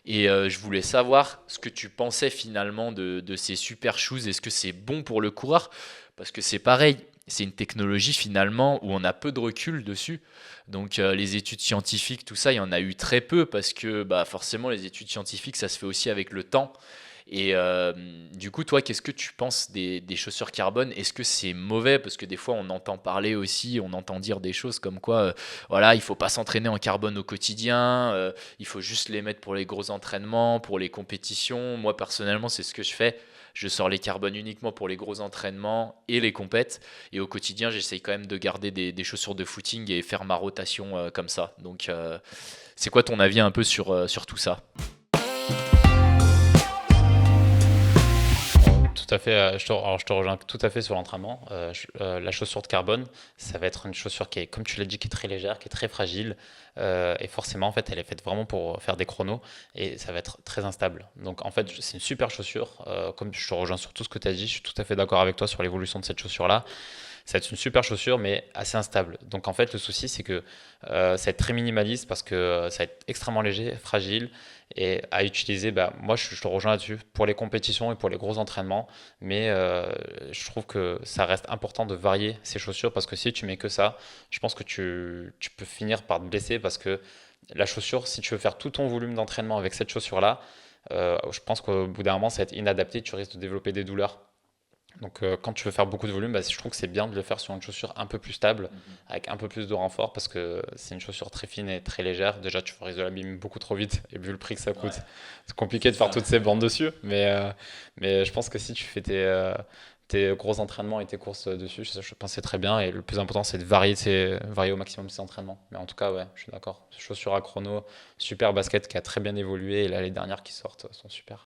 Et je voulais savoir ce que tu pensais finalement de ces super shoes. Est-ce que c'est bon pour le coureur? Parce que c'est pareil, c'est une technologie finalement où on a peu de recul dessus. Donc les études scientifiques, tout ça, il y en a eu très peu parce que bah, forcément les études scientifiques, ça se fait aussi avec le temps. Et du coup, toi, qu'est-ce que tu penses des chaussures carbone? Est-ce que c'est mauvais? Parce que des fois, on entend parler aussi, on entend dire des choses comme quoi, voilà, il faut pas s'entraîner en carbone au quotidien, il faut juste les mettre pour les gros entraînements, pour les compétitions. Moi, personnellement, c'est ce que je fais. Je sors les carbones uniquement pour les gros entraînements et les compètes. Et au quotidien, j'essaye quand même de garder des chaussures de footing et faire ma rotation comme ça. Donc, c'est quoi ton avis un peu sur tout ça? Tout à fait, alors je te rejoins tout à fait sur l'entraînement. La chaussure de carbone, ça va être une chaussure qui est, comme tu l'as dit, qui est très légère, qui est très fragile. Et forcément, en fait, elle est faite vraiment pour faire des chronos et ça va être très instable. Donc, en fait, c'est une super chaussure. Comme je te rejoins sur tout ce que tu as dit, je suis tout à fait d'accord avec toi sur l'évolution de cette chaussure-là. Ça va être une super chaussure, mais assez instable. Donc en fait, le souci, c'est que ça va être très minimaliste parce que ça va être extrêmement léger, fragile et à utiliser. Bah, moi, je te rejoins là-dessus pour les compétitions et pour les gros entraînements. Mais je trouve que ça reste important de varier ces chaussures parce que si tu mets que ça, je pense que tu peux finir par te blesser parce que la chaussure, si tu veux faire tout ton volume d'entraînement avec cette chaussure-là, je pense qu'au bout d'un moment, ça va être inadapté. Tu risques de développer des douleurs. Donc quand tu veux faire beaucoup de volume, bah, je trouve que c'est bien de le faire sur une chaussure un peu plus stable, Mhm. avec un peu plus de renfort, parce que c'est une chaussure très fine et très légère. Déjà, tu risques de l'abîmer beaucoup trop vite, et vu le prix que ça coûte, Ouais, c'est compliqué c'est de faire ça. toutes ces bandes dessus. Mais je pense que si tu fais tes gros entraînements et tes courses dessus, je pense que c'est très bien. Et le plus important, c'est de varier au maximum ses entraînements. Mais en tout cas, ouais, je suis d'accord. Chaussure à chrono, super basket qui a très bien évolué, et là, les dernières qui sortent sont super.